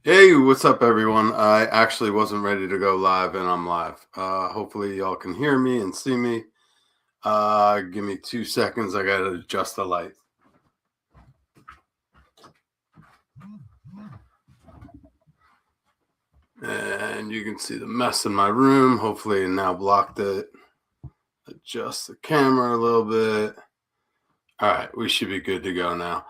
Hey, what's up, everyone? I actually wasn't ready to go live, and I'm live. Hopefully, y'all can hear me and see me. Give me 2 seconds. I got to adjust the light. And you can see the mess in my room. Hopefully, it now blocked it. Adjust the camera a little bit. All right, we should be good to go now.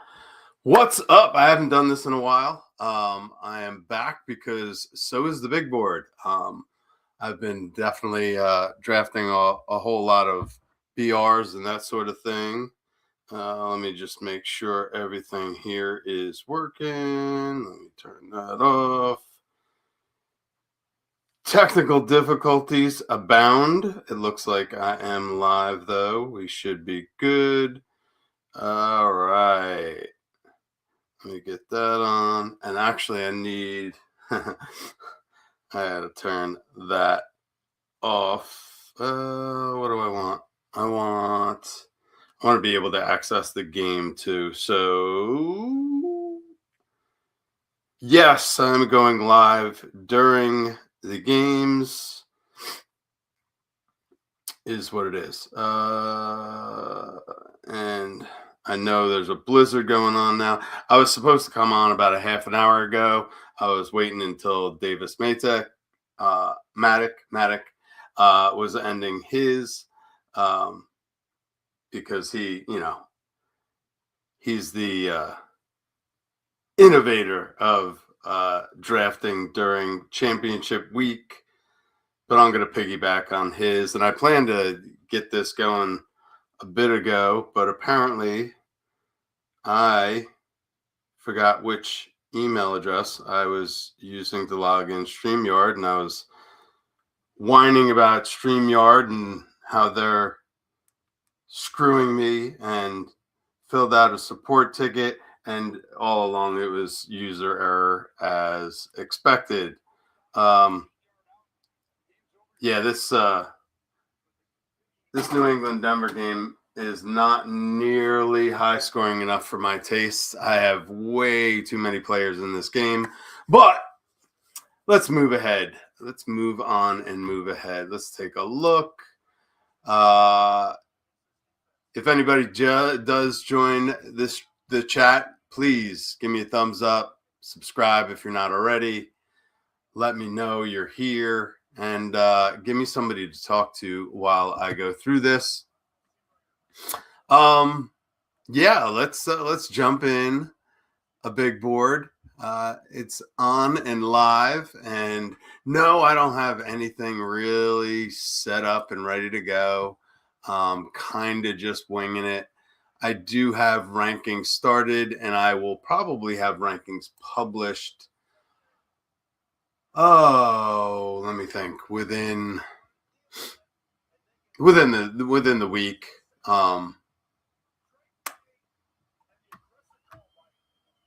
What's up? I haven't done this in a while. I am back because so is the big board. I've been definitely drafting a whole lot of BRs and that sort of thing. Let me just make sure everything here is working. Let me turn that off. Technical difficulties abound. It looks like I am live, though. We should be good. All right. Let me get that on. And actually, I need, I had to turn that off. What do I want? I want to be able to access the game too. So yes, I'm going live during the games is what it is. And I know there's a blizzard going on now. I was supposed to come on about a half an hour ago. I was waiting until Davis Matek, Matic was ending his because he's the innovator of drafting during championship week, but I'm going to piggyback on his. And I plan to get this going a bit ago, but apparently I forgot which email address I was using to log in StreamYard, and I was whining about StreamYard and how they're screwing me, and filled out a support ticket, and all along it was user error as expected. Yeah, this New England Denver game is not nearly high scoring enough for my tastes. I have way too many players in this game, but let's move ahead. Let's move on and move ahead. Let's take a look. If anybody does join the chat, please give me a thumbs up. Subscribe if you're not already. Let me know you're here, and give me somebody to talk to while I go through this. Yeah, let's jump in a big board. It's on and live, and no, I don't have anything really set up and ready to go. Kind of just winging it. I do have rankings started, and I will probably have rankings published. Oh, let me think. Within the week.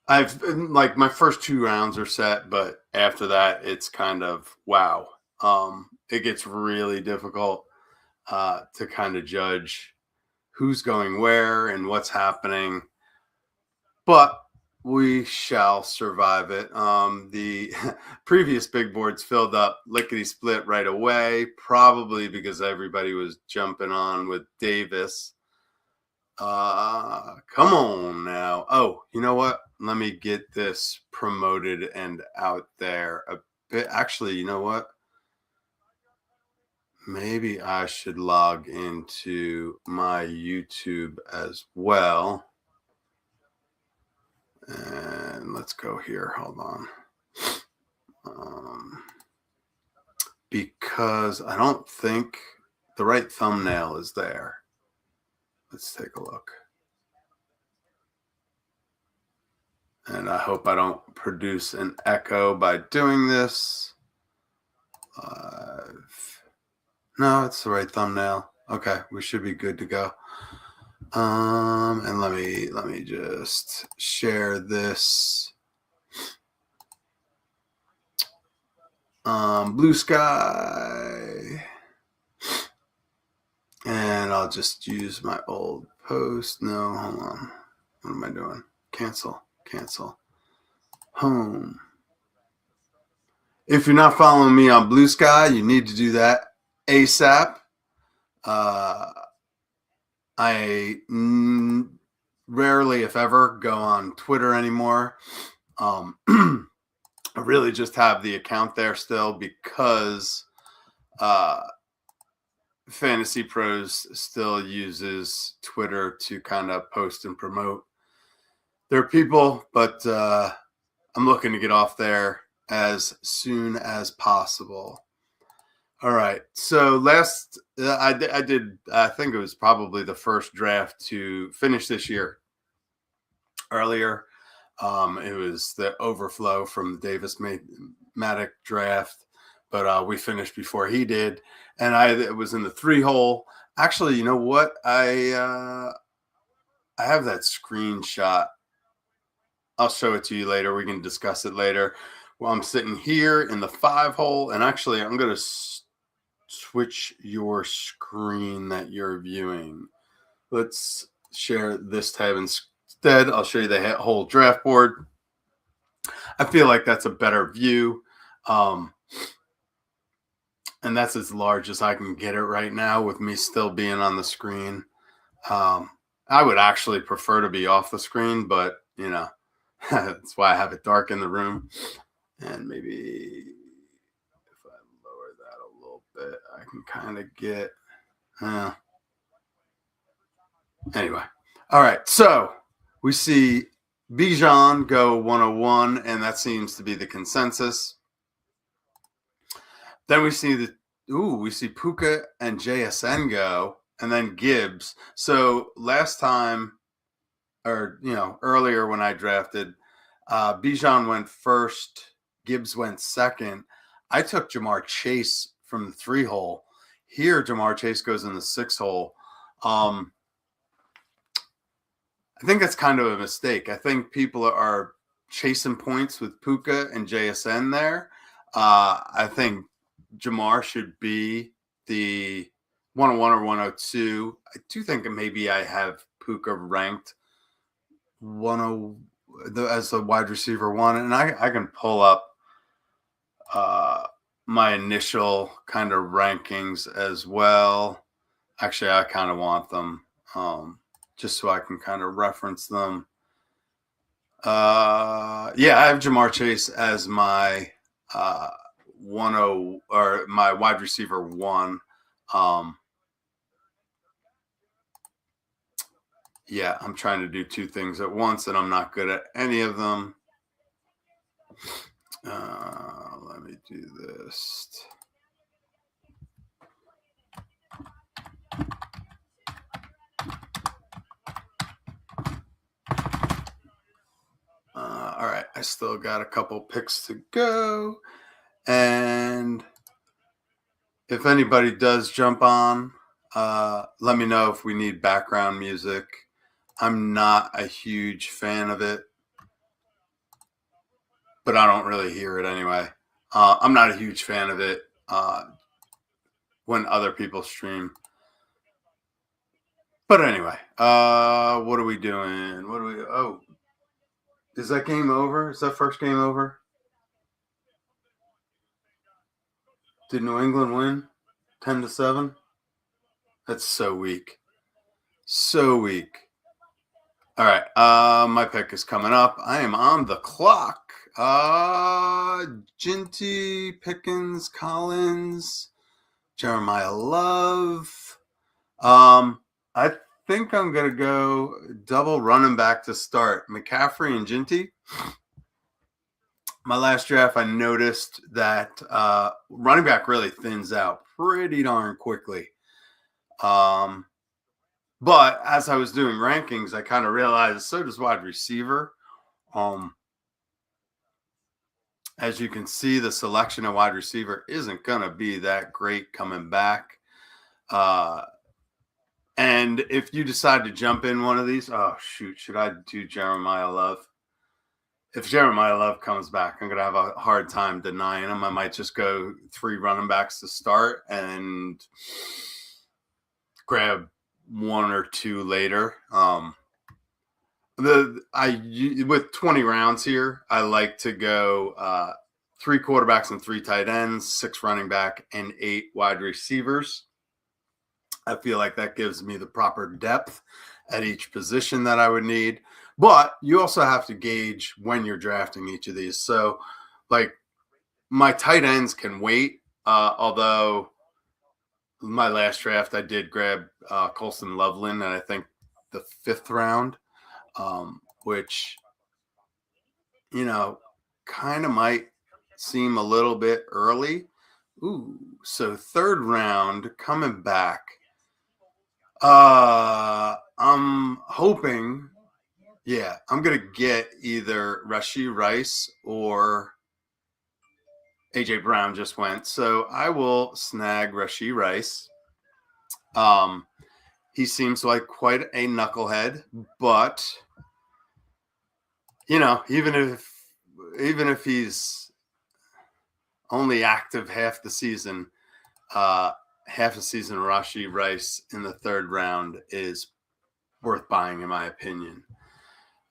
I've like my first 2 rounds are set, but after that, it's kind of wow. It gets really difficult to kind of judge who's going where and what's happening, but we shall survive it. The previous big boards filled up lickety split right away, probably because everybody was jumping on with Davis. Come on now. Oh, you know what? Let me get this promoted and out there a bit. Actually, you know what? Maybe I should log into my YouTube as well. And let's go here. Hold on. Because I don't think the right thumbnail is there. Let's take a look. And I hope I don't produce an echo by doing this. No, it's the right thumbnail. Okay, we should be good to go. And let me just share this. Blue Sky. And I'll just use my old post. No, hold on. What am I doing? Cancel. Cancel. Home. If you're not following me on Blue Sky, you need to do that ASAP. I rarely, if ever, go on Twitter anymore. I really just have the account there still because Fantasy Pros still uses Twitter to kind of post and promote their people, but I'm looking to get off there as soon as possible. All right. So I think it was probably the first draft to finish this year. Earlier, it was the overflow from the Davis Maddock draft, but we finished before he did. And it was in the 3-hole. Actually, you know what? I have that screenshot. I'll show it to you later. We can discuss it later. Well, I'm sitting here in the 5-hole, and actually, I'm going to switch your screen that you're viewing. Let's share this tab instead. I'll show you the whole draft board. I feel like that's a better view. And that's as large as I can get it right now with me still being on the screen. I would actually prefer to be off the screen, but you know, that's why I have it dark in the room. And maybe if I lower that a little bit, I can kind of get, anyway. All right. So we see Bijan go 101, and that seems to be the consensus. Then we see Puka and JSN go, and then Gibbs. So last time, or earlier when I drafted, Bijan went first, Gibbs went second. I took Jamar Chase from the 3-hole. Here, Jamar Chase goes in the 6-hole. I think that's kind of a mistake. I think people are chasing points with Puka and JSN there. I think Jamar should be the 101 or 102. I do think maybe I have Puka ranked 10 as the wide receiver 1, and I can pull up my initial kind of rankings as well. Actually, I kind of want them just so I can kind of reference them. I have Jamar Chase as my 10 or my wide receiver 1. I'm trying to do 2 things at once, and I'm not good at any of them. Let me do this. All right, I still got a couple picks to go, and if anybody does jump on, let me know if we need background music. I'm not a huge fan of it, but I don't really hear it anyway. I'm not a huge fan of it when other people stream. But anyway, what are we doing? Is that game over? Is that first game over? Did New England win 10-7? That's so weak. So weak. All right. My pick is coming up. I am on the clock. Ginty, Pickens, Collins, Jeremiah Love. I think I'm going to go double running back to start. McCaffrey and Ginty. My last draft, I noticed that running back really thins out pretty darn quickly. But as I was doing rankings, I kind of realized so does wide receiver. As you can see, the selection of wide receiver isn't going to be that great coming back. And if you decide to jump in one of these, should I do Jeremiah Love? If Jeremiah Love comes back, I'm going to have a hard time denying him. I might just go 3 running backs to start and grab 1 or 2 later. With 20 rounds here, I like to go 3 quarterbacks and 3 tight ends, 6 running back, and 8 wide receivers. I feel like that gives me the proper depth at each position that I would need. But you also have to gauge when you're drafting each of these. So, like, my tight ends can wait. Although my last draft, I did grab Colston Loveland, and I think the 5th round, which, kind of might seem a little bit early. Ooh, so 3rd round coming back. I'm hoping, I'm gonna get either Rashee Rice or AJ Brown just went, so I will snag Rashee Rice. He seems like quite a knucklehead, but even if he's only active half the season, half a season Rashee Rice in the 3rd round is worth buying, in my opinion.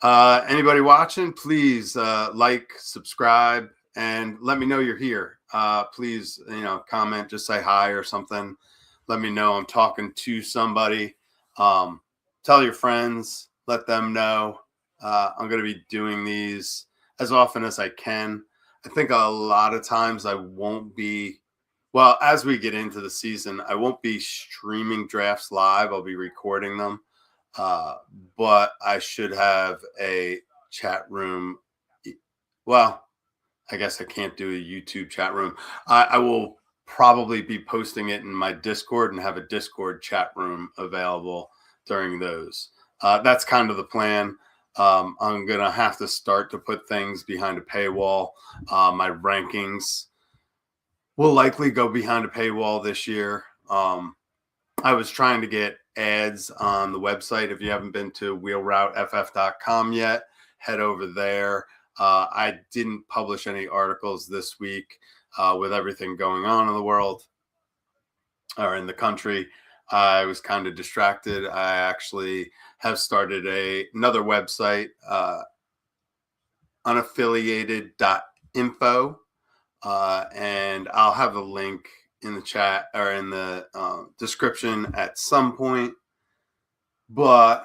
Anybody watching, please like, subscribe, and let me know you're here. Please, comment, just say hi or something. Let me know I'm talking to somebody. Tell your friends, let them know. I'm going to be doing these as often as I can. I think a lot of times I won't be, well, as we get into the season, I won't be streaming drafts live. I'll be recording them. But I should have a chat room. Well, I guess I can't do a YouTube chat room. I will probably be posting it in my Discord and have a Discord chat room available during those. That's kind of the plan. I'm going to have to start to put things behind a paywall. My rankings will likely go behind a paywall this year. I was trying to get ads on the website. If you haven't been to wheelrouteff.com yet, head over there. I didn't publish any articles this week with everything going on in the world or in the country. I was kind of distracted. I actually have started another website, unaffiliated.info, and I'll have a link in the chat or in the description at some point. But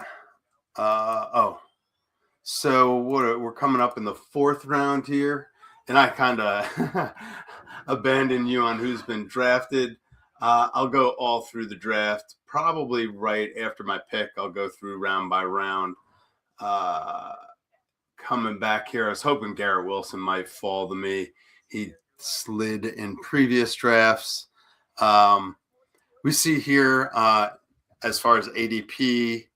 so we're coming up in the 4th round here, and I kind of abandoned you on who's been drafted. I'll go all through the draft, probably right after my pick. I'll go through round by round. Coming back here, I was hoping Garrett Wilson might fall to me. He slid in previous drafts. We see here, as far as ADP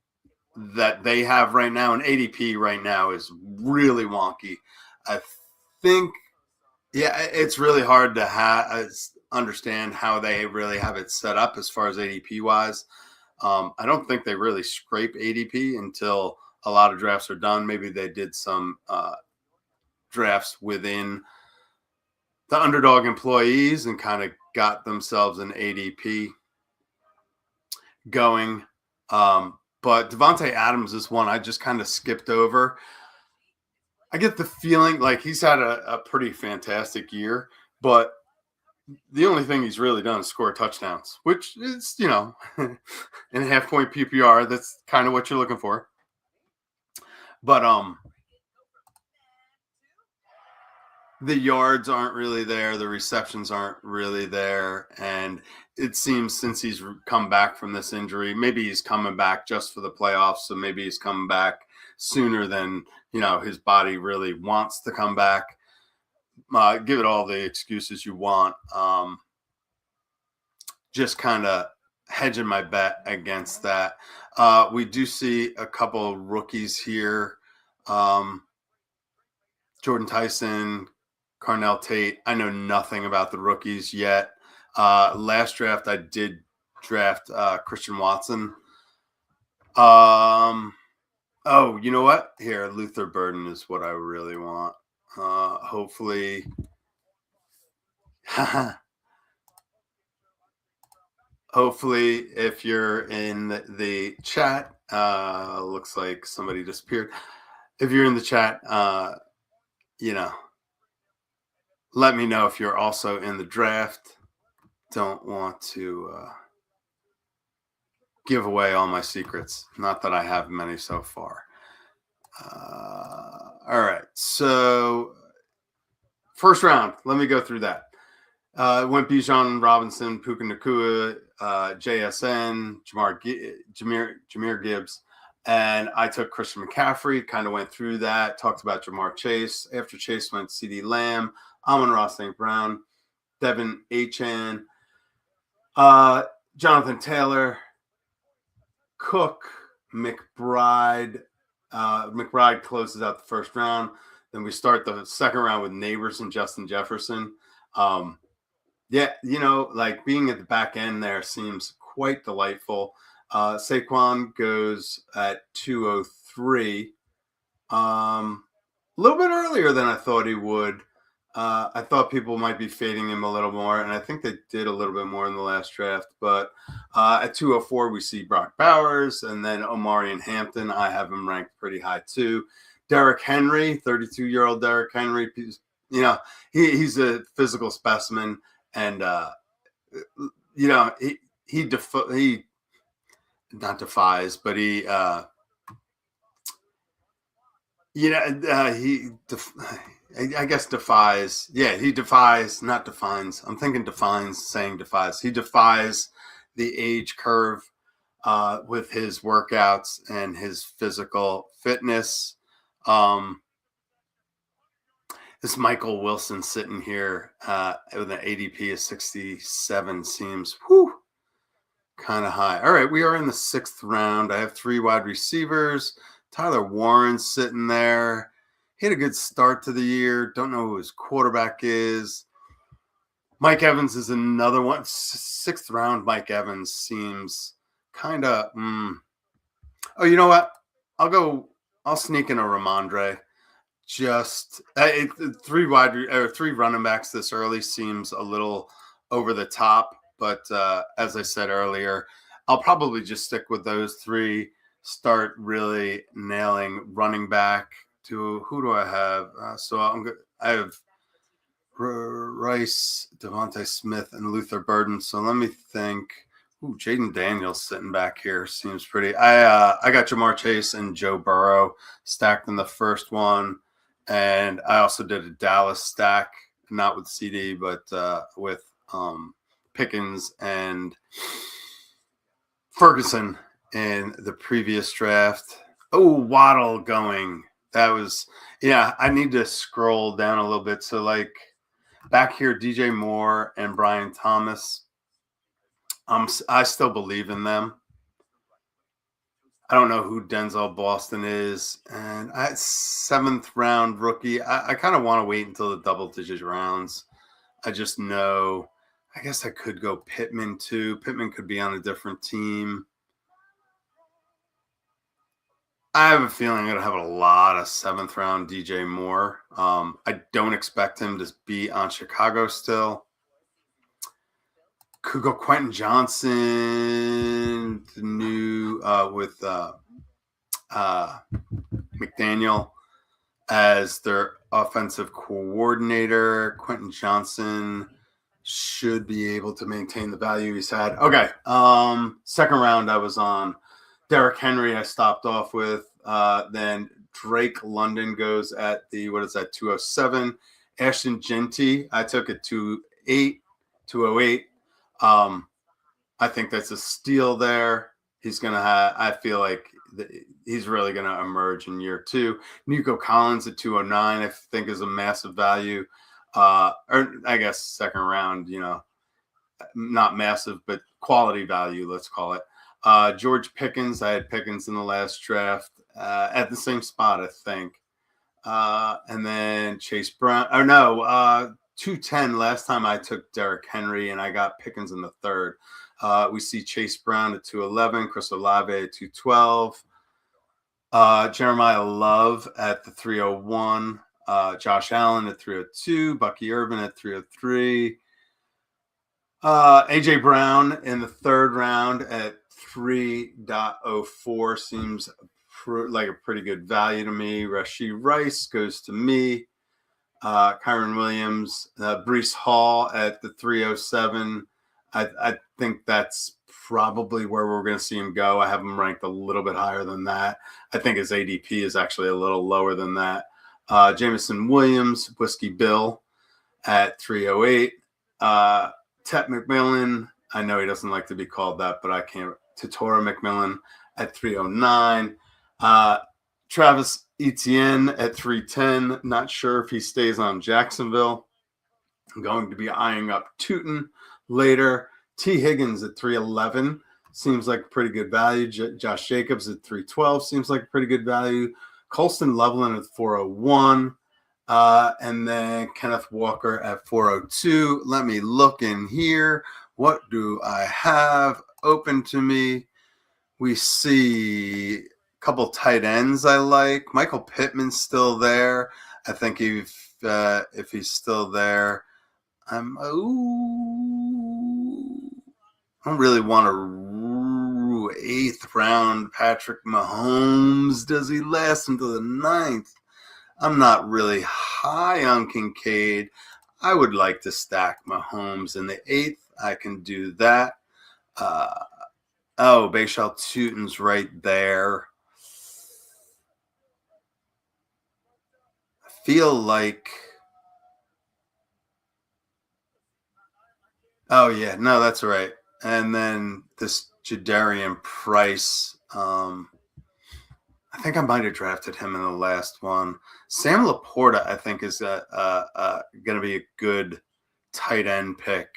that they have right now, and ADP right now is really wonky. I think, it's really hard to understand how they really have it set up as far as ADP wise. I don't think they really scrape ADP until a lot of drafts are done. Maybe they did some drafts within the Underdog employees and kind of got themselves an ADP going. But Devontae Adams is one I just kind of skipped over. I get the feeling like he's had a pretty fantastic year, but the only thing he's really done is score touchdowns, which is, in a half-point PPR, that's kind of what you're looking for. But the yards aren't really there. The receptions aren't really there. And it seems since he's come back from this injury, maybe he's coming back just for the playoffs. So maybe he's coming back sooner than, his body really wants to come back. Give it all the excuses you want. Just kind of hedging my bet against that. We do see a couple of rookies here. Jordan Tyson, Carnell Tate. I know nothing about the rookies yet. Last draft, I did draft Christian Watson. Oh, you know what? Here, Luther Burden is what I really want. Hopefully. Hopefully, if you're in the chat, looks like somebody disappeared. if you're in the chat, let me know if you're also in the draft. Don't want to give away all my secrets. Not that I have many so far. All right. So first round, let me go through that. Went Bijan Robinson, Puka Nacua, JSN, Jameer Gibbs. And I took Christian McCaffrey, kind of went through that, talked about Jamar Chase. After Chase went CeeDee Lamb, Amon-Ra St. Brown, Devin Achane, Jonathan Taylor, Cook, McBride. McBride closes out the first round. Then we start the second round with Neighbors and Justin Jefferson. Yeah, like being at the back end there seems quite delightful. Saquon goes at 203. A little bit earlier than I thought he would. I thought people might be fading him a little more, and I think they did a little bit more in the last draft. But at 204, we see Brock Bowers, and then Omari and Hampton. I have him ranked pretty high too. Derrick Henry, 32-year-old Derrick Henry. He's a physical specimen, and he not defies, but he I guess defies. Yeah, he defies, not defines. I'm thinking defines, saying defies. He defies the age curve with his workouts and his physical fitness. This Michael Wilson sitting here with an ADP of 67 seems kind of high. All right, we are in the 6th round. I have 3 wide receivers. Tyler Warren's sitting there. He had a good start to the year. Don't know who his quarterback is. Mike Evans is another one. 6th round, Mike Evans seems kind of. Oh, you know what? I'll sneak in a Ramondre. Just 3 running backs this early seems a little over the top. But as I said earlier, I'll probably just stick with those 3. Start really nailing running back. To who do I have? I have Rice, Devontae Smith, and Luther Burden. So let me think. Jaden Daniels sitting back here seems pretty. I got Jamar Chase and Joe Burrow stacked in the first one, and I also did a Dallas stack, not with CD, but with Pickens and Ferguson in the previous draft. Oh, Waddle going. That was, I need to scroll down a little bit. So, like, back here, DJ Moore and Brian Thomas, I still believe in them. I don't know who Denzel Boston is. And 7th round rookie. I kind of want to wait until the double-digit rounds. I just know, I guess I could go Pittman, too. Pittman could be on a different team. I have a feeling I'm going to have a lot of 7th round DJ Moore. I don't expect him to be on Chicago still. Could go Quentin Johnson, the new with McDaniel as their offensive coordinator. Quentin Johnson should be able to maintain the value he's had. Okay. 2nd round, I was on Derrick Henry. I stopped off with. Then Drake London goes at 207. Ashton Genty, I took at 208. I think that's a steal there. He's going to have, I feel like he's really going to emerge in year 2. Nico Collins at 209, I think is a massive value. Or I guess 2nd round, not massive, but quality value, let's call it. George Pickens, I had Pickens in the last draft at the same spot, I think. And then Chase Brown. 210 last time I took Derrick Henry, and I got Pickens in the 3rd. We see Chase Brown at 211, Chris Olave at 212, Jeremiah Love at the 301, Josh Allen at 302, Bucky Irvin at 303, AJ Brown in the 3rd round at 3.04 seems like a pretty good value to me. Rashee Rice goes to me. Kyron Williams, Brees Hall at the 307. I think that's probably where we're going to see him go. I have him ranked a little bit higher than that. I think his ADP is actually a little lower than that. Jameson Williams, Whiskey Bill at 308. Tet McMillan, I know he doesn't like to be called that, but I can't. Tatora McMillan at 309. Travis Etienne at 310. Not sure if he stays on Jacksonville. I'm going to be eyeing up Tootin later. T. Higgins at 311 seems like a pretty good value. Josh Jacobs at 312 seems like a pretty good value. Colston Loveland at 401. And then Kenneth Walker at 402. Let me look in here. What do I have open to me? We see a couple tight ends I like. Michael Pittman's still there. I think if he's still there, I don't really want to 8th round Patrick Mahomes. Does he last until the 9th? I'm not really high on Kincaid. I would like to stack Mahomes in the 8th. I can do that. Bashal Tutin's right there. I feel like... Oh, yeah. No, that's right. And then this Jadarian Price. I think I might have drafted him in the last one. Sam Laporta, I think, is going to be a good tight end pick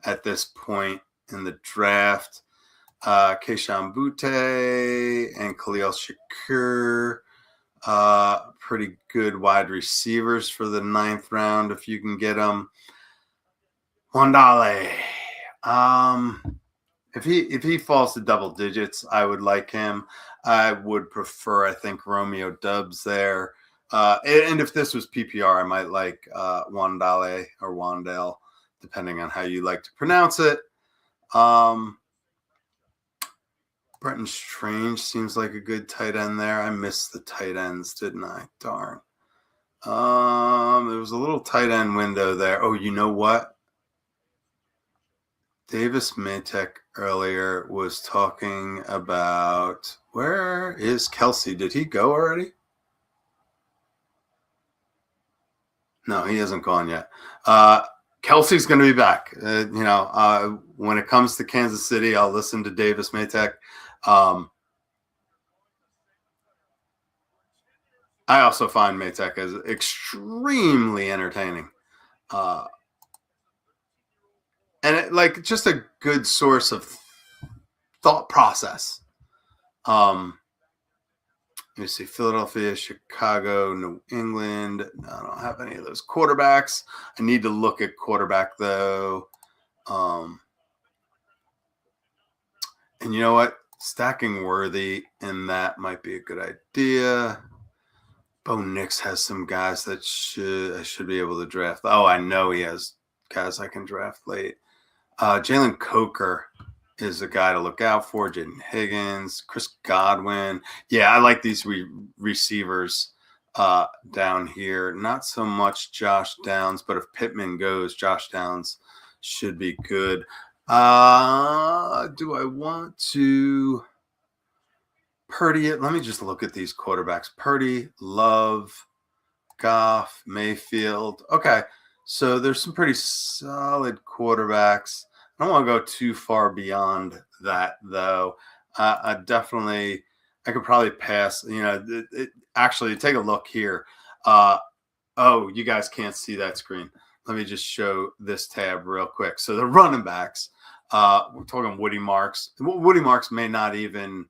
at this point in the draft. Keishawn Butte and Khalil Shakur, pretty good wide receivers for the 9th round if you can get them. Wandale, if he falls to double digits, I would like him. I would prefer, I think, Romeo Doubs there. And if this was PPR, I might like Wandale or Wandale, depending on how you like to pronounce it. Brenton Strange seems like a good tight end there. I missed the tight ends, didn't I? Darn. There was a little tight end window there. Oh, you know what? Davis Maytek earlier was talking about, where is Kelsey? Did he go already? No, he hasn't gone yet. Kelsey's going to be back. When it comes to Kansas City, I'll listen to Davis Maytek. I also find Maytek as extremely entertaining. And just a good source of thought process. Let me see, Philadelphia, Chicago, New England. No, I don't have any of those quarterbacks. I need to look at quarterback, though. And you know what? Stacking Worthy in that might be a good idea. Bo Nix has some guys that I should be able to draft. Oh, I know he has guys I can draft late. Jalen Coker is a guy to look out for. Jaden Higgins, Chris Godwin. Yeah, I like these receivers down here. Not so much Josh Downs, but if Pittman goes, Josh Downs should be good. Do I want to Purdy it? Let me just look at these quarterbacks. Purdy, Love, Goff, Mayfield. Okay, so there's some pretty solid quarterbacks. I don't want to go too far beyond that, though. I could probably pass. Actually, take a look here. You guys can't see that screen. Let me just show this tab real quick. So the running backs, we're talking Woody Marks. Woody Marks may not even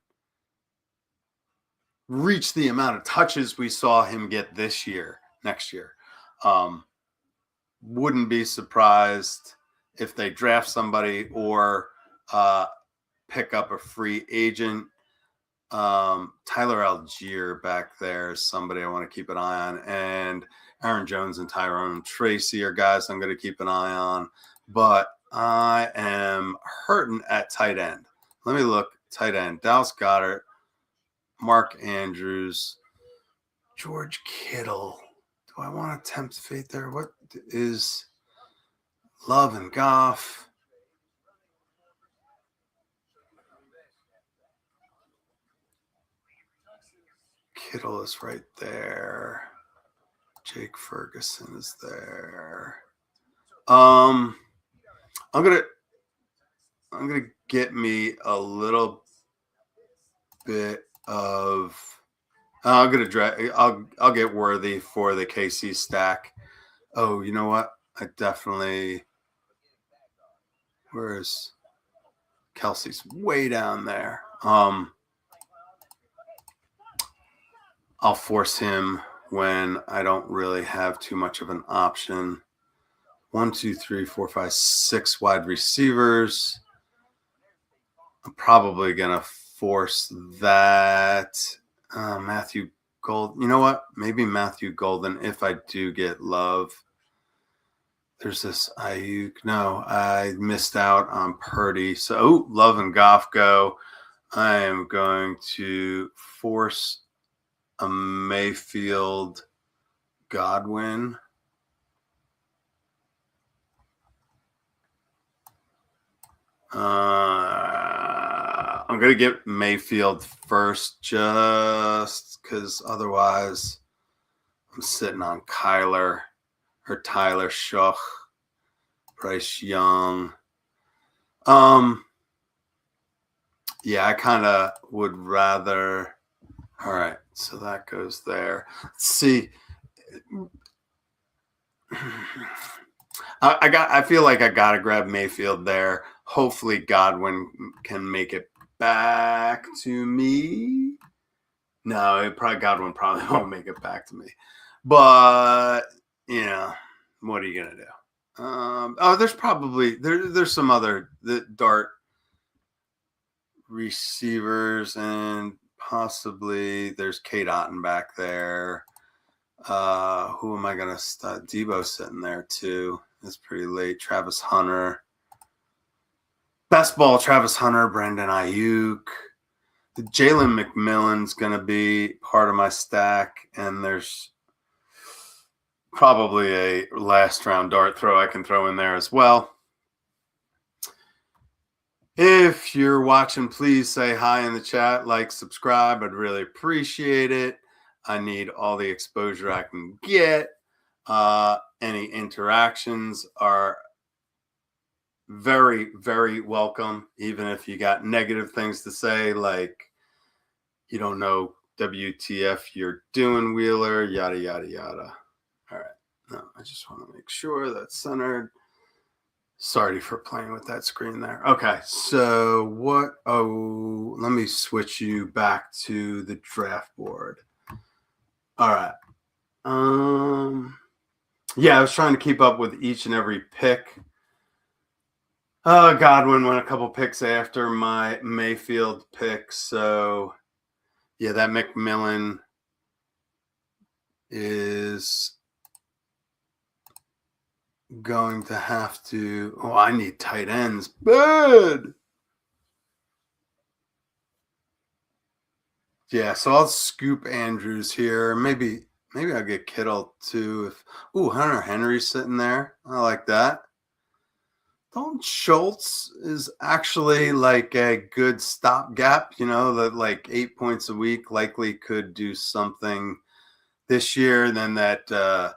reach the amount of touches we saw him get next year. Wouldn't be surprised if they draft somebody or pick up a free agent. Tyler Algier back there is somebody I want to keep an eye on. And Aaron Jones and Tyrone Tracy are guys I'm going to keep an eye on. But I am hurting at tight end. Let me look. Tight end. Dallas Goedert. Mark Andrews, George Kittle. Do I want to tempt fate there? What is Love and Goff? Kittle is right there. Jake Ferguson is there. I'm gonna get me a little bit of. I'll get Worthy for the KC stack. Oh, you know what? I definitely. Where's Kelsey's way down there? I'll force him when I don't really have too much of an option. 1, 2, 3, 4, 5, 6 wide receivers. I'm probably gonna force that. Matthew Gold. You know what? Maybe Matthew Golden if I do get Love. There's this Ayuk. No, I missed out on Purdy. So, Love and Goff go. I am going to force a Mayfield Godwin. I'm going to get Mayfield first just because otherwise I'm sitting on Kyler or Tyler Shuck, Bryce Young. Yeah, I kind of would rather. All right, so that goes there. Let's see. I feel like I gotta grab Mayfield there. Hopefully Godwin can make it back to me. No, Godwin probably won't make it back to me. But what are you gonna do? There's probably there's some other dart receivers, and possibly there's Kate Otten back there. Who am I gonna start? Debo's sitting there too. It's pretty late. Travis Hunter. Best ball, Travis Hunter, Brandon Ayuk. The Jalen McMillan's gonna be part of my stack, and there's probably a last round dart throw I can throw in there as well. If you're watching, please say hi in the chat, like, subscribe. I'd really appreciate it. I need all the exposure I can get. Any interactions are very, very welcome, even if you got negative things to say, like you don't know WTF you're doing, Wheeler, yada, yada, yada. All right. No, I just want to make sure that's centered. Sorry for playing with that screen there. Okay, so what? Oh, let me switch you back to the draft board. All right. Yeah, I was trying to keep up with each and every pick. Godwin went a couple picks after my Mayfield pick, so yeah, that McMillan is going to have to. Oh, I need tight ends. Bad. Yeah, so I'll scoop Andrews here. Maybe I'll get Kittle too. Hunter Henry's sitting there. I like that. Dalton Schultz is actually like a good stopgap, that like 8 points a week likely could do something this year. Then that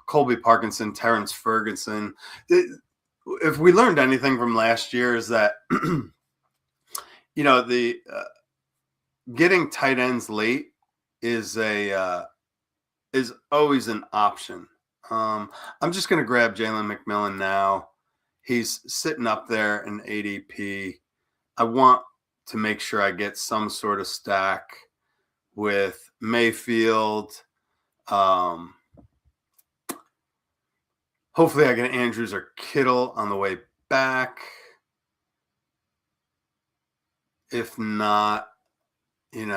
Colby Parkinson, Terrence Ferguson. If we learned anything from last year is that, the getting tight ends late is always an option. I'm just going to grab Jalen McMillan now. He's sitting up there in ADP. I want to make sure I get some sort of stack with Mayfield. Hopefully I get Andrews or Kittle on the way back. If not, if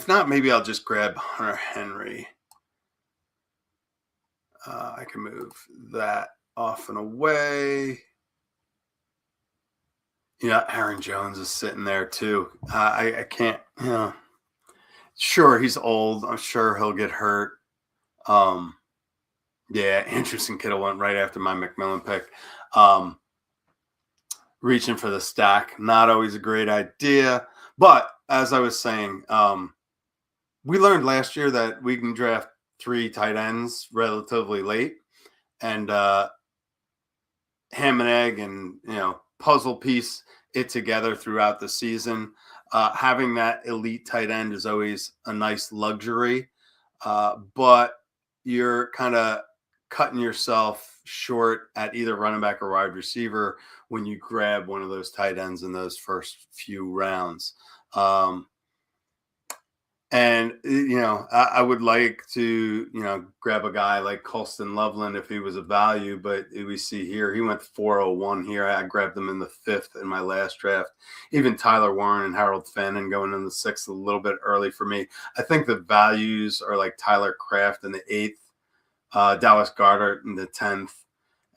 not, maybe I'll just grab Hunter Henry. I can move that off and away. Aaron Jones is sitting there too. I can't, sure, he's old. I'm sure he'll get hurt. Um, yeah, Anderson Kittle went right after my McMillan pick. Um, Reaching for the stack, not always a great idea. But as I was saying, we learned last year that we can draft 3 tight ends relatively late and ham and egg and puzzle piece it together throughout the season. Having that elite tight end is always a nice luxury, but you're kind of cutting yourself short at either running back or wide receiver when you grab one of those tight ends in those first few rounds. And I would like to grab a guy like Colston Loveland if he was a value, but we see here he went 401 here. I grabbed him in the 5th in my last draft. Even Tyler Warren and Harold Finn and going in the 6th a little bit early for me. I think the values are like Tyler Kraft in the 8th, Dallas Goedert in the 10th.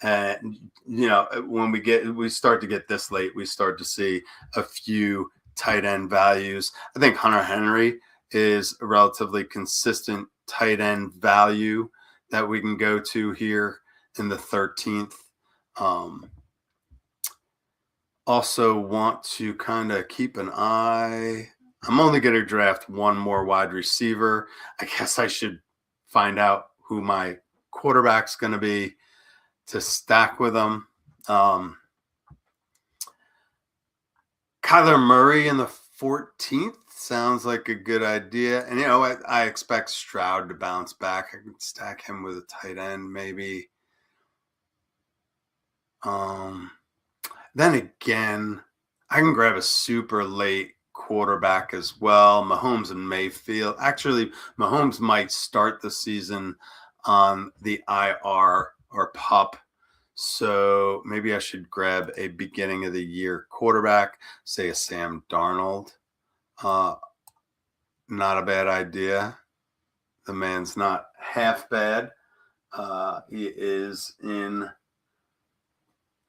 And when we start to get this late, we start to see a few tight end values. I think Hunter Henry is a relatively consistent tight end value that we can go to here in the 13th. Also want to kind of keep an eye. I'm only going to draft one more wide receiver. I guess I should find out who my quarterback's going to be to stack with them. Kyler Murray in the 14th sounds like a good idea. And, I expect Stroud to bounce back. I could stack him with a tight end maybe. Then again, I can grab a super late quarterback as well. Mahomes and Mayfield. Actually, Mahomes might start the season on the IR or PUP. So maybe I should grab a beginning of the year quarterback, say a Sam Darnold. Not a bad idea. The man's not half bad. He is in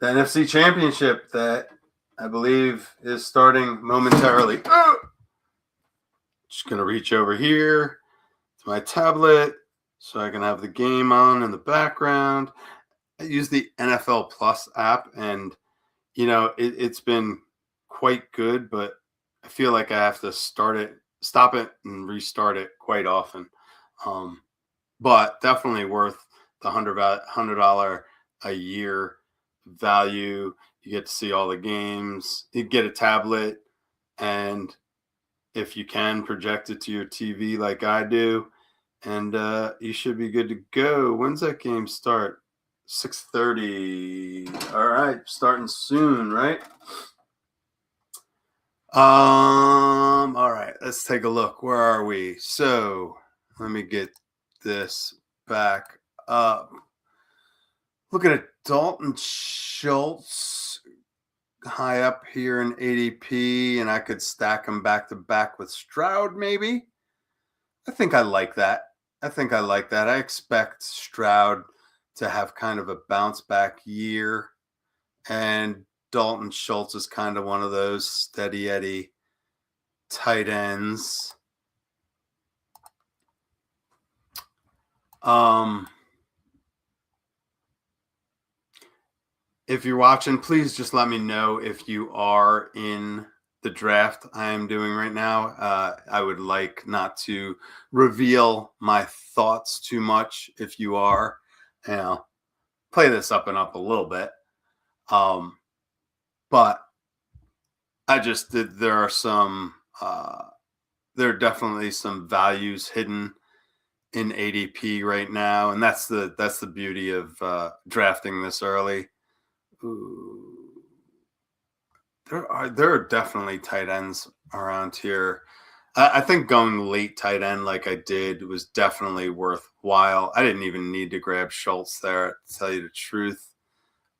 the NFC Championship that I believe is starting momentarily. Just going to reach over here to my tablet so I can have the game on in the background. I use the NFL Plus app, and it's been quite good, but I feel like I have to stop it, and restart it quite often. But definitely worth the $100 a year value. You get to see all the games. You get a tablet, and if you can, project it to your TV like I do, and you should be good to go. When's that game start? 6:30. All right, starting soon, right? All right, let's take a look. Where are we? So let me get this back up. Look at it. Dalton Schultz high up here in ADP, and I could stack him back to back with Stroud, maybe. I think I like that. I expect Stroud to have kind of a bounce back year, and Dalton Schultz is kind of one of those steady Eddie tight ends. If you're watching, please just let me know if you are in the draft I am doing right now. I would like not to reveal my thoughts too much if you are. Play this up and up a little bit. But I just did. There are definitely some values hidden in ADP right now, and that's the beauty of drafting this early. Ooh. There are definitely tight ends around here. I think going late tight end like I did was definitely worthwhile. I didn't even need to grab Schultz there, to tell you the truth.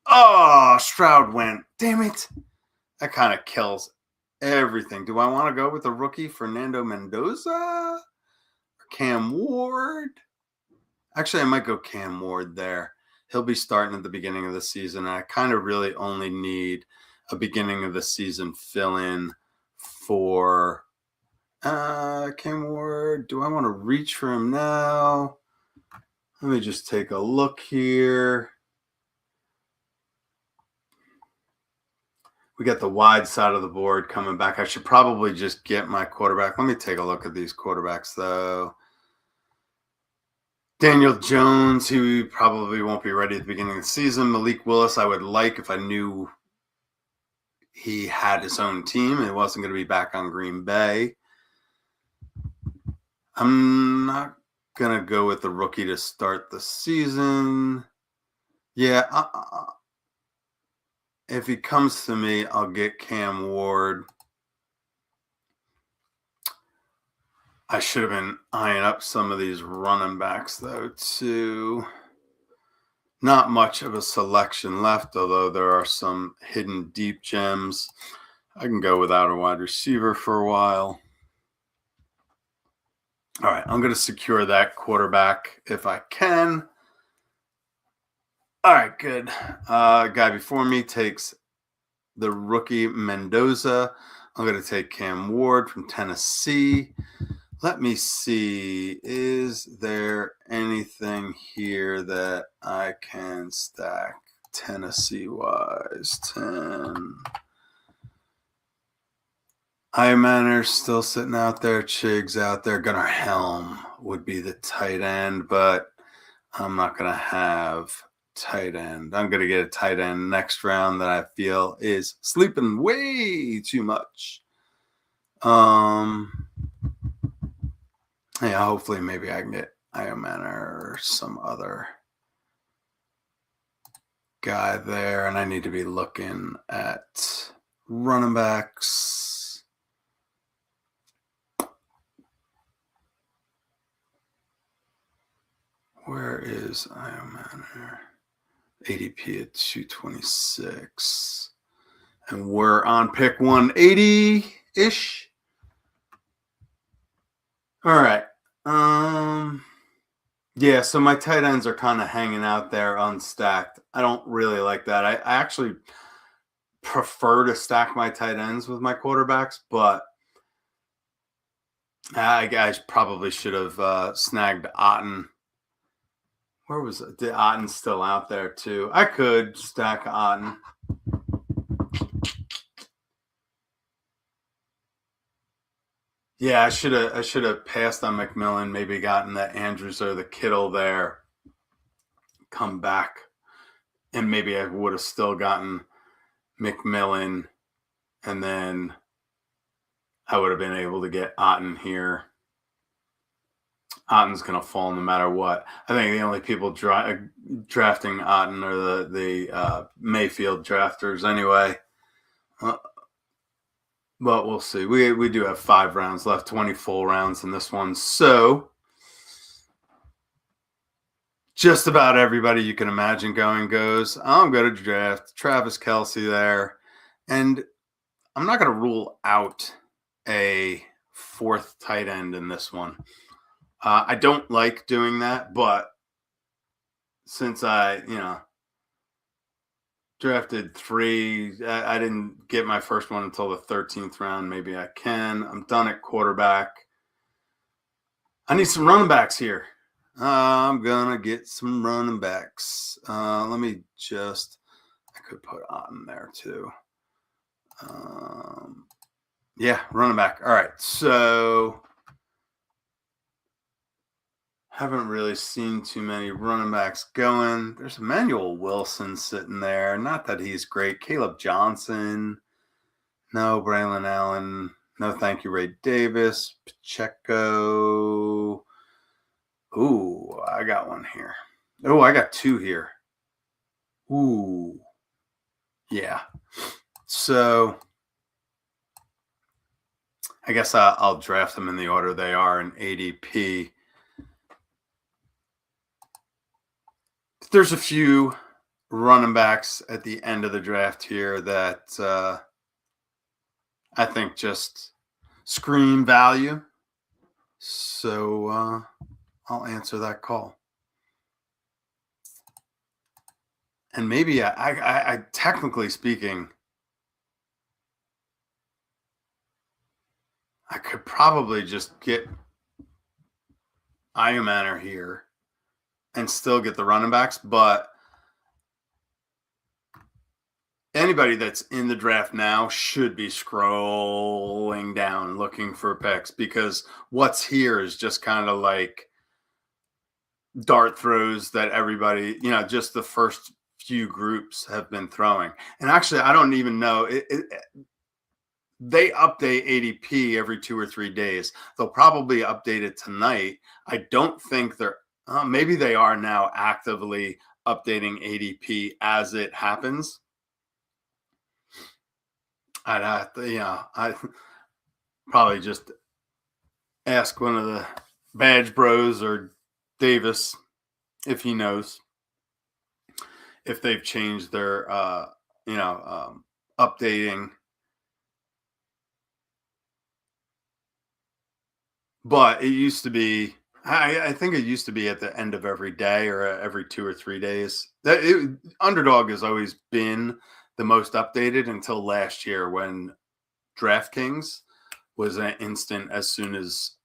Oh, Stroud went. Damn it. That kind of kills everything. Do I want to go with the rookie Fernando Mendoza or Cam Ward? Actually, I might go Cam Ward there. He'll be starting at the beginning of the season. I kind of really only need a beginning of the season fill in for Cam Ward. Do I want to reach for him now? Let me just take a look here. We got the wide side of the board coming back. I should probably just get my quarterback. Let me take a look at these quarterbacks, though. Daniel Jones, who probably won't be ready at the beginning of the season. Malik Willis, I would like if I knew he had his own team and it wasn't going to be back on Green Bay. I'm not going to go with the rookie to start the season. Yeah, if he comes to me, I'll get Cam Ward. I should have been eyeing up some of these running backs, though, too. Not much of a selection left, although there are some hidden deep gems. I can go without a wide receiver for a while. All right, I'm going to secure that quarterback if I can. All right, good. Guy before me takes the rookie Mendoza. I'm going to take Cam Ward from Tennessee. Let me see. Is there anything here that I can stack Tennessee-wise? 10. Manner's still sitting out there. Chig's out there. Gunnar Helm would be the tight end, but I'm not going to have tight end. I'm going to get a tight end next round that I feel is sleeping way too much. Yeah, hopefully maybe I can get Manner or some other guy there. And I need to be looking at running backs. Where is Manner? ADP at 226. And we're on pick 180-ish. All right. Yeah, so my tight ends are kind of hanging out there unstacked. I don't really like that. I actually prefer to stack my tight ends with my quarterbacks, but I guys probably should have snagged Otten. Where was it? The Otten's still out there too. I could stack Otten. Yeah, I should have passed on McMillan, maybe gotten the Andrews or the Kittle there, come back, and maybe I would have still gotten McMillan, and then I would have been able to get Otten here. Otten's going to fall no matter what. I think the only people drafting Otten are the Mayfield drafters anyway. But we'll see. We do have 5 rounds left, 20 full rounds in this one. So just about everybody you can imagine goes. I'm going to draft Travis Kelce there. And I'm not going to rule out a 4th tight end in this one. I don't like doing that, but since I drafted 3. I didn't get my first one until the 13th round. Maybe I can. I'm done at quarterback. I need some running backs here. I'm going to get some running backs. Let me just – I could put on there too. Yeah, running back. All right, so haven't really seen too many running backs going. There's Emmanuel Wilson sitting there. Not that he's great. Caleb Johnson. No. Braylon Allen. No, thank you. Ray Davis. Pacheco. Ooh, I got one here. Oh, I got 2 here. Ooh. Yeah. So I guess I'll draft them in the order they are in ADP. There's a few running backs at the end of the draft here that I think just scream value. So I'll answer that call. And maybe I technically speaking, I could probably just get Iron here and still get the running backs, but anybody that's in the draft now should be scrolling down looking for picks, because what's here is just kind of like dart throws that everybody, just the first few groups have been throwing. And actually, I don't even know. They update ADP every 2 or 3 days. They'll probably update it tonight. I don't think maybe they are now actively updating ADP as it happens. I'd have to, I probably just ask one of the Badge Bros or Davis if he knows if they've changed their, updating. But it used to be, I think it used to be at the end of every day or every 2 or 3 days. Underdog has always been the most updated until last year when DraftKings was an instant. As soon as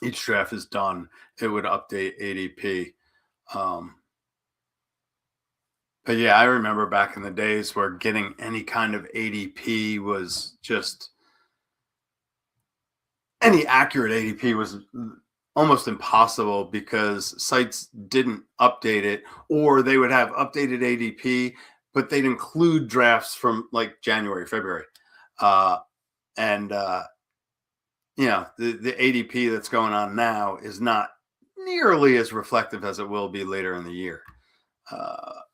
each draft is done, it would update ADP. But yeah, I remember back in the days where getting any kind of ADP was just, any accurate ADP was almost impossible because sites didn't update it, or they would have updated ADP, but they'd include drafts from like January, February. And the ADP that's going on now is not nearly as reflective as it will be later in the year.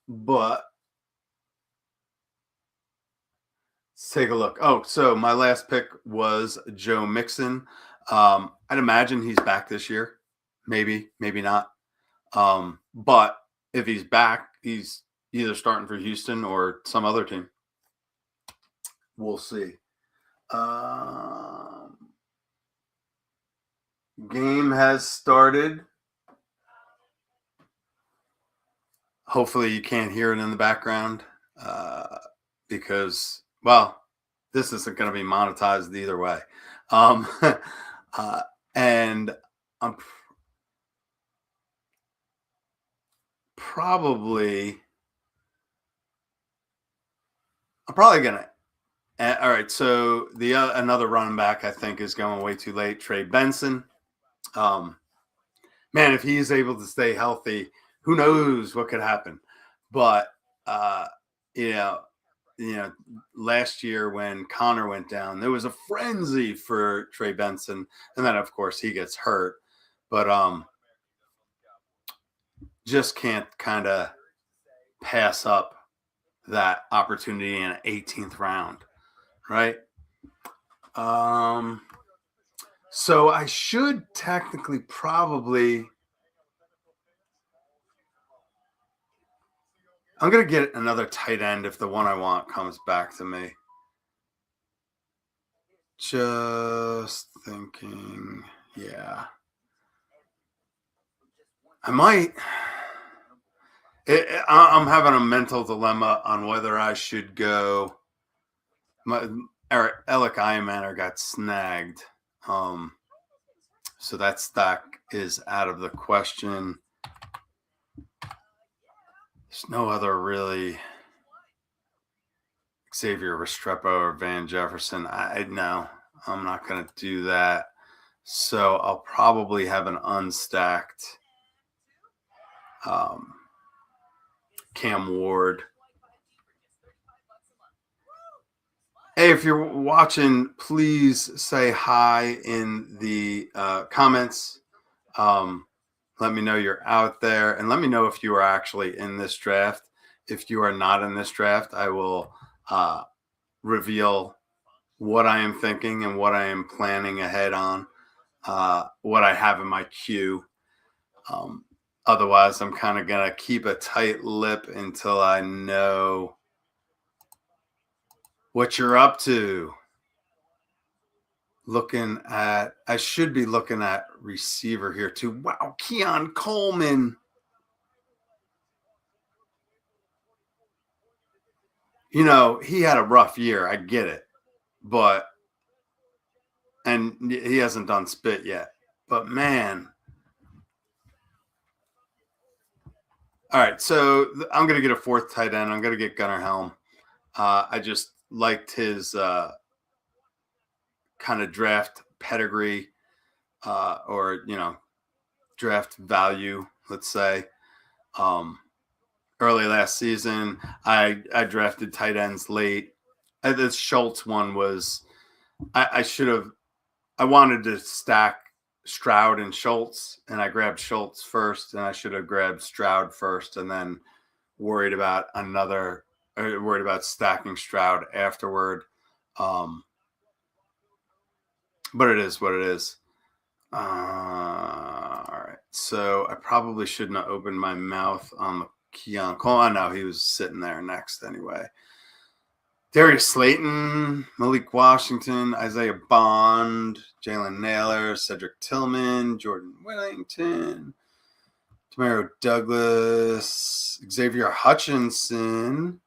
But let's take a look. Oh, so my last pick was Joe Mixon. I'd imagine he's back this year. Maybe, maybe not. But if he's back, he's either starting for Houston or some other team. We'll see. Game has started. Hopefully you can't hear it in the background because, well, this isn't going to be monetized either way. And I'm probably gonna. All right, so the another running back I think is going way too late. Trey Benson. Man, if he's able to stay healthy, who knows what could happen? But last year when Connor went down, there was a frenzy for Trey Benson, and then of course he gets hurt. But just can't kind of pass up that opportunity in an 18th round, right? So I should technically probably, I'm going to get another tight end if the one I want comes back to me. Just thinking, yeah. I might. I'm having a mental dilemma on whether I should go. Alec Ironmaner got snagged. So that stock is out of the question. There's no other really Xavier Restrepo or Van Jefferson. No, I'm not going to do that. So I'll probably have an unstacked Cam Ward. Hey, if you're watching, please say hi in the comments. Let me know you're out there, and let me know if you are actually in this draft. If you are not in this draft, I will reveal what I am thinking and what I am planning ahead on, what I have in my queue. Otherwise, I'm kind of going to keep a tight lip until I know what you're up to. I should be looking at receiver here too. Wow, Keon Coleman. He had a rough year. I get it. But and he hasn't done spit yet. But man, all right. So I'm going to get a fourth tight end. I'm going to get Gunnar Helm. I just liked his kind of draft pedigree, or draft value, let's say. Early last season, I drafted tight ends late. This Schultz one was I should have. I wanted to stack Stroud and Schultz, and I grabbed Schultz first, and I should have grabbed Stroud first, and then worried about stacking Stroud afterward. But it is what it is. All right. So I probably shouldn't have opened my mouth on the Keon Cole. I know he was sitting there next anyway. Darius Slayton, Malik Washington, Isaiah Bond, Jalen Naylor, Cedric Tillman, Jordan Wellington, Demario Douglas, Xavier Hutchinson,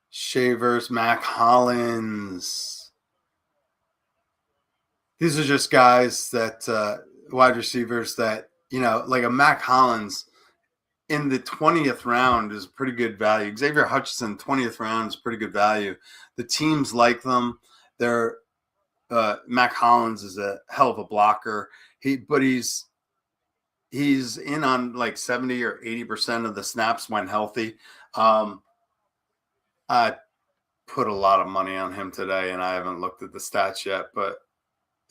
Shavers, Mac Hollins. These are just guys that wide receivers that, like a Mac Hollins in the 20th round is pretty good value. Xavier Hutchinson, 20th round is pretty good value. The teams like them. They're Mac Hollins is a hell of a blocker. He's in on like 70 or 80% of the snaps when healthy. I put a lot of money on him today, and I haven't looked at the stats yet. But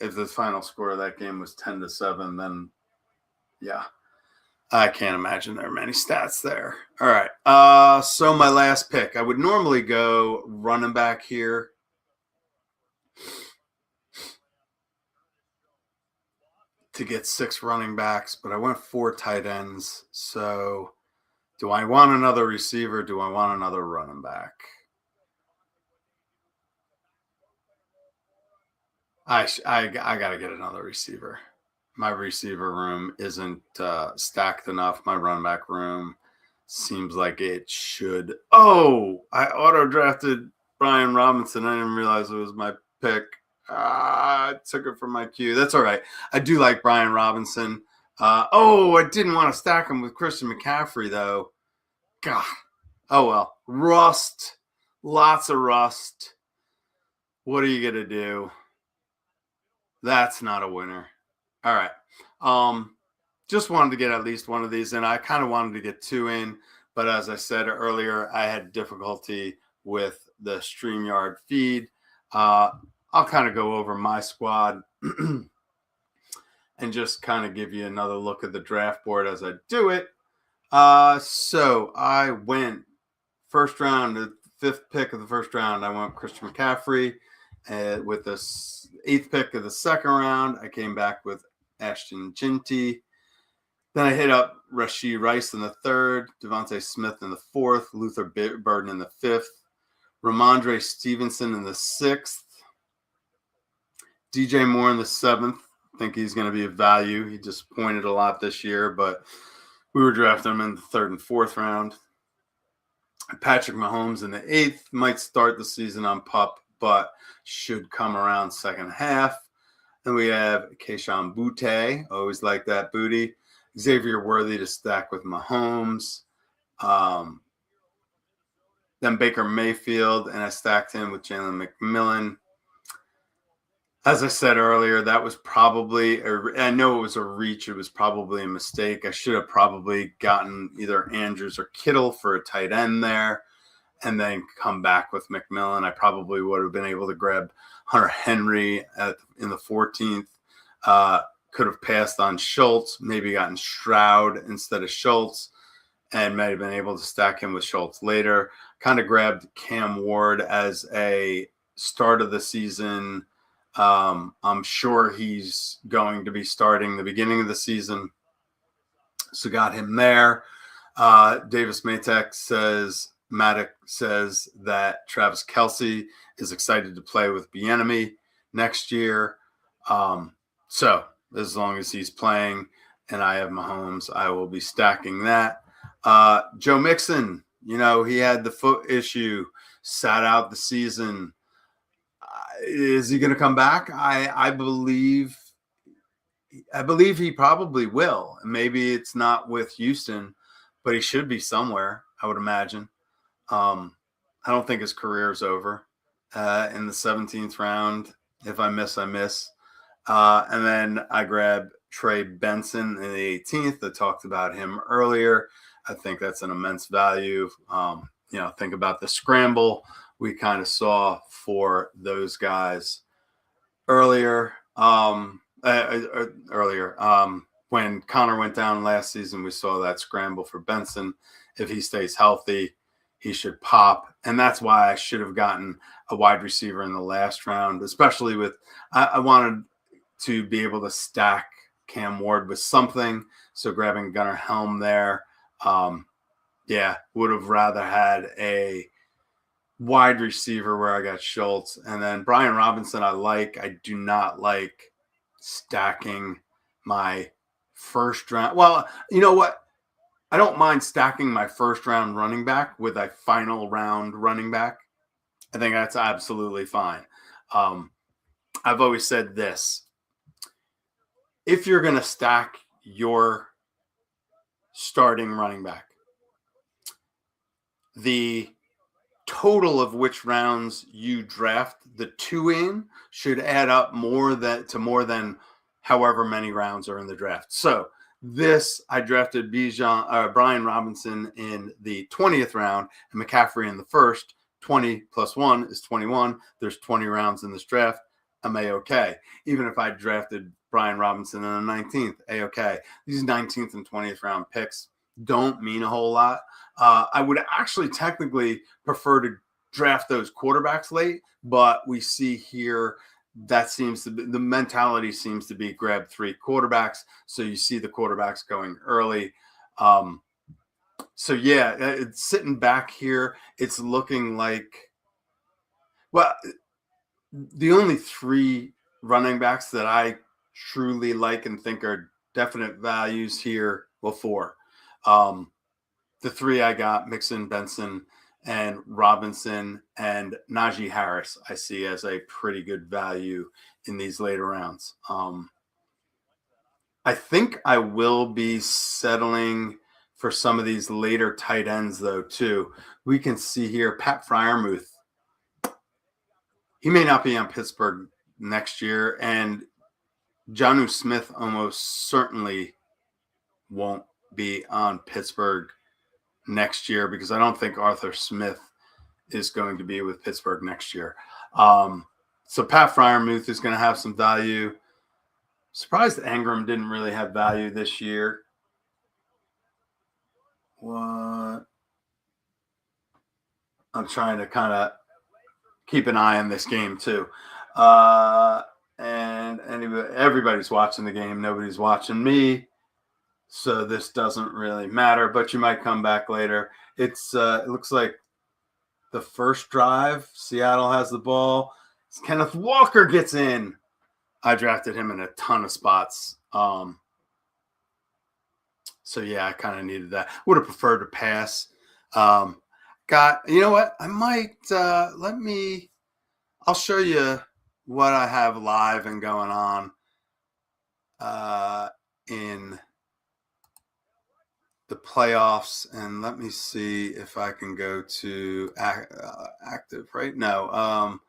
if the final score of that game was 10-7, then yeah. I can't imagine there are many stats there. All right. So my last pick, I would normally go running back here. To get 6 running backs, but I went 4 tight ends. So do I want another receiver? Do I want another running back? I got to get another receiver. My receiver room isn't stacked enough. My running back room seems like it should. Oh, I auto-drafted Brian Robinson. I didn't realize it was my pick. I took it from my queue. That's all right. I do like Brian Robinson. I didn't want to stack him with Christian McCaffrey, though. God. Oh, well. Rust. Lots of rust. What are you going to do? That's not a winner. All right. Just wanted to get at least one of these in. I kind of wanted to get 2 in, but as I said earlier, I had difficulty with the StreamYard feed. I'll kind of go over my squad and just kind of give you another look at the draft board as I do it. So I went first round, the 5th pick of the first round, I went Christian McCaffrey. With the 8th pick of the second round, I came back with Ashton Ginty. Then I hit up Rashee Rice in the 3rd, Devontae Smith in the 4th, Luther Burden in the 5th, Ramondre Stevenson in the 6th, DJ Moore in the 7th. I think he's going to be a value. He disappointed a lot this year, but we were drafting him in the 3rd and 4th round. Patrick Mahomes in the 8th, might start the season on PUP, but should come around second half. Then we have Keyshawn Boutte. Always like that booty. Xavier Worthy to stack with Mahomes. Then Baker Mayfield, and I stacked him with Jalen McMillan. As I said earlier, that was probably, I know it was a reach. It was probably a mistake. I should have probably gotten either Andrews or Kittle for a tight end there and then come back with McMillan. I probably would have been able to grab Hunter Henry in the 14th. Could have passed on Schultz, maybe gotten Stroud instead of Schultz, and might have been able to stack him with Schultz later. Kind of grabbed Cam Ward as a start of the season. I'm sure he's going to be starting the beginning of the season. So got him there. Davis Maddox says that Travis Kelce is excited to play with Bieniemy next year. So as long as he's playing and I have Mahomes, I will be stacking that. Joe Mixon, he had the foot issue, sat out the season. Is he going to come back? I believe he probably will. Maybe it's not with Houston, but he should be somewhere, I would imagine. I don't think his career is over in the 17th round. If I miss, I miss. And then I grabbed Trey Benson in the 18th. I talked about him earlier. I think that's an immense value. Think about the scramble we kind of saw for those guys earlier. When Connor went down last season, we saw that scramble for Benson. If he stays healthy, he should pop. And that's why I should have gotten a wide receiver in the last round, especially with I wanted to be able to stack Cam Ward with something. So grabbing Gunnar Helm there. Would have rather had a wide receiver where I got Schultz. And then Brian Robinson, I do not like stacking my first round. Well, you know what? I don't mind stacking my first round running back with a final round running back. I think that's absolutely fine. I've always said this. If you're going to stack your starting running back, the total of which rounds you draft the two in should add up more than however many rounds are in the draft. So I drafted Brian Robinson in the 20th round and McCaffrey in the first. 20 plus 1 is 21. There's 20 rounds in this draft. I'm A-okay. Even if I drafted Brian Robinson in the 19th, A-okay. These 19th and 20th round picks don't mean a whole lot. I would actually technically prefer to draft those quarterbacks late, but we see here that seems to be the mentality seems to be grab 3 quarterbacks. So you see the quarterbacks going early. It's sitting back here. It's looking like, well, the only 3 running backs that I truly like and think are definite values here, well, 4. The 3 I got, Mixon, Benson, and Robinson, and Najee Harris, I see as a pretty good value in these later rounds. I think I will be settling for some of these later tight ends, though, too. We can see here Pat Freiermuth. He may not be on Pittsburgh next year, and Jonnu Smith almost certainly won't be on Pittsburgh next year because I don't think Arthur Smith is going to be with Pittsburgh next year. So Pat Freiermuth is going to have some value. Surprised Ingram didn't really have value this year. What? I'm trying to kind of keep an eye on this game too. And everybody's watching the game. Nobody's watching me. So this doesn't really matter, but you might come back later. It looks like the first drive, Seattle has the ball. Kenneth Walker gets in. I drafted him in a ton of spots. I kind of needed that. Would have preferred to pass. You know what? I might, I'll show you what I have live and going on in the playoffs, and let me see if I can go to active right now.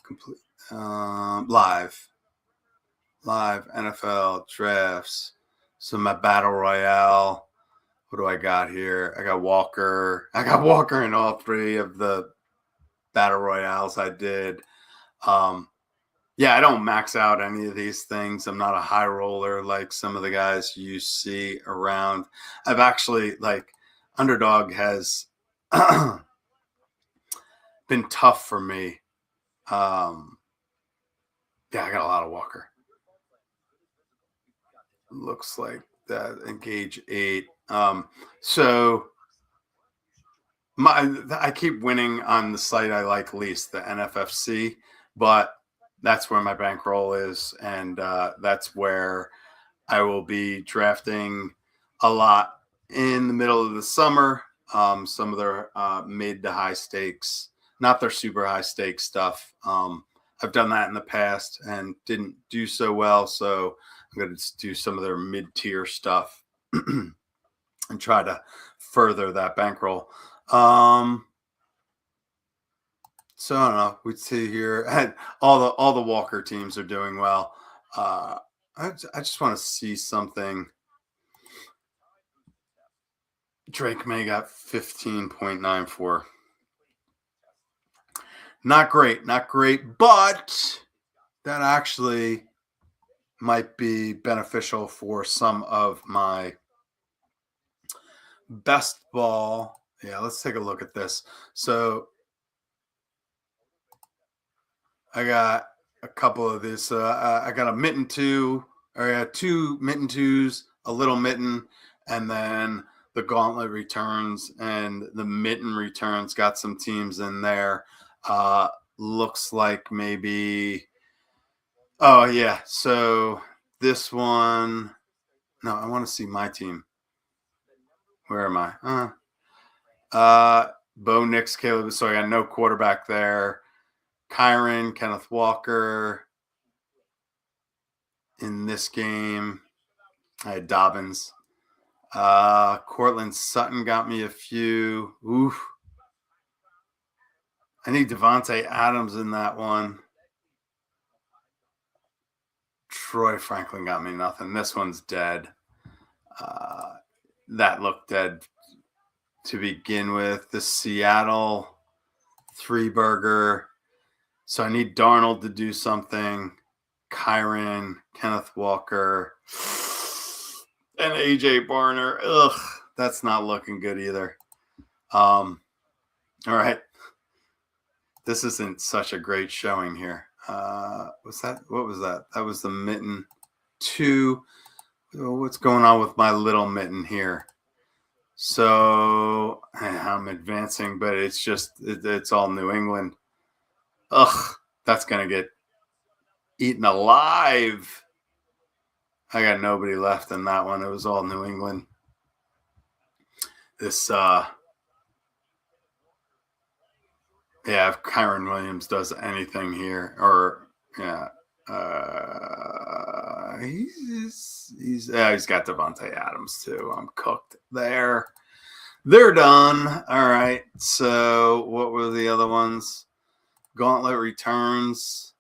Complete live NFL drafts. So my battle royale. What do I got here? I got Walker. I got Walker in all 3 of the battle royales I did. I don't max out any of these things. I'm not a high roller like some of the guys you see around. I've actually, Underdog has been tough for me. I got a lot of Walker. Looks like that. Engage 8. I keep winning on the site I like least, the NFFC, but that's where my bankroll is, and that's where I will be drafting a lot in the middle of the summer. Some of their mid to high stakes, not their super high stakes stuff, I've done that in the past and didn't do so well. So I'm going to do some of their mid-tier stuff and try to further that bankroll. So I don't know. We'd see here, and all the Walker teams are doing well. I just want to see something. Drake May got 15.94. Not great, but that actually might be beneficial for some of my best ball. Yeah, let's take a look at this. So I got a couple of these. I got a mitten two, or I got two mitten twos, a little mitten, and then the gauntlet returns and the mitten returns. Got some teams in there. Looks like maybe. Oh yeah. So this one. No, I want to see my team. Where am I? Bo Nix, Caleb. So I got no quarterback there. Kyron, Kenneth Walker. In this game, I had Dobbins. Cortland Sutton got me a few. Oof. I need Devontae Adams in that one. Troy Franklin got me nothing. This one's dead. That looked dead to begin with. The Seattle 3-burger. So I need Darnold to do something. Kyron, Kenneth Walker, and AJ Barner. Ugh, that's not looking good either. All right. This isn't such a great showing here. What was that? That was the mitten 2. What's going on with my little mitten here? So I'm advancing, but it's all New England. Ugh, that's going to get eaten alive. I got nobody left in that one. It was all New England. This, if Kyron Williams does anything here, or he's got Devontae Adams too. I'm cooked there. They're done. All right. So what were the other ones? Gauntlet returns.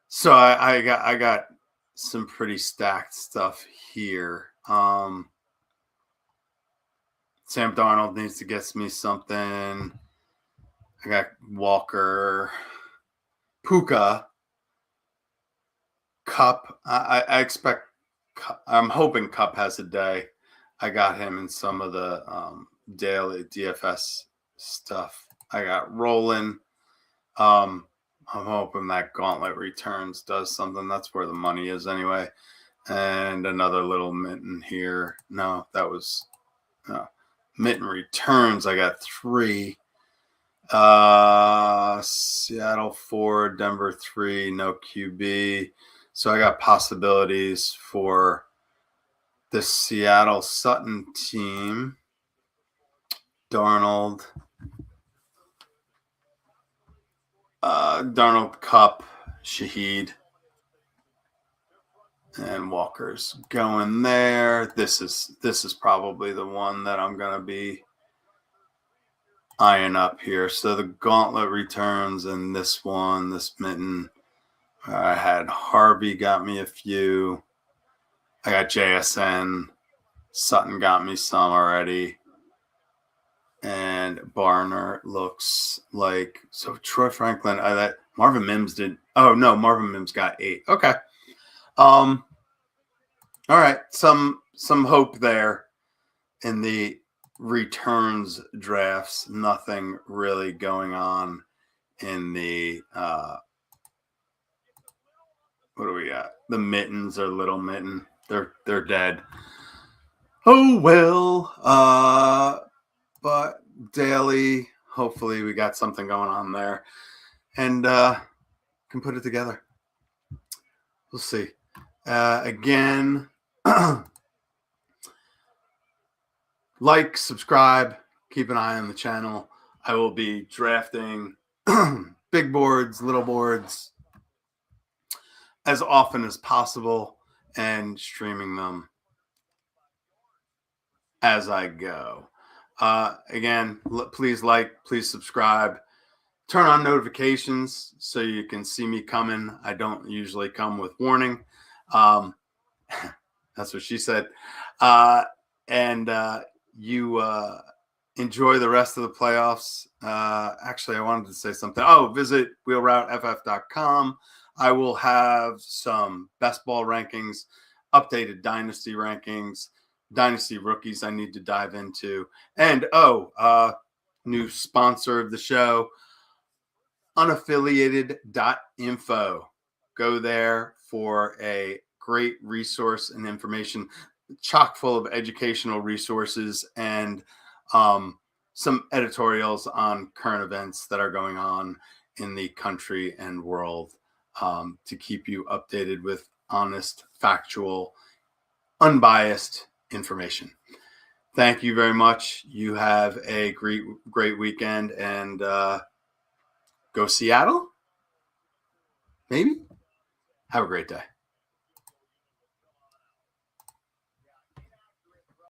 So I got some pretty stacked stuff here. Sam Darnold needs to get me something. I got Walker, Puka, Cup. I expect. I'm hoping Cup has a day. I got him in some of the daily DFS stuff. I got Roland. I'm hoping that Gauntlet returns does something. That's where the money is anyway. And another little mitten here. No, that was mitten returns. I got 3. Seattle 4, Denver 3, no QB. So I got possibilities for the Seattle Sutton team. Darnold, Cup, Shaheed, and Walker's going there. This is probably the one that I'm gonna be eyeing up here. So the Gauntlet returns, and this mitten. I had Harvey got me a few. I got JSN. Sutton got me some already. And Barner looks like, so Troy Franklin, that Marvin Mims did. Oh no, Marvin Mims got 8. Okay. All right. Some hope there in the returns drafts. Nothing really going on in the what do we got? The mittens or little mitten. They're dead. Oh well. But daily, hopefully we got something going on there and can put it together. We'll see. Again, like, subscribe, keep an eye on the channel. I will be drafting big boards, little boards, as often as possible and streaming them as I go. Again, please please subscribe, turn on notifications so you can see me coming. I don't usually come with warning. That's what she said. And you enjoy the rest of the playoffs. Actually, I wanted to say something. Oh, visit wheelrouteff.com. I will have some best ball rankings, updated dynasty rankings, dynasty rookies I need to dive into. And new sponsor of the show, unaffiliated.info. Go there for a great resource and information, chock full of educational resources and some editorials on current events that are going on in the country and world, to keep you updated with honest, factual, unbiased information. Thank you very much. You have a great weekend, and go Seattle. Maybe. Have a great day.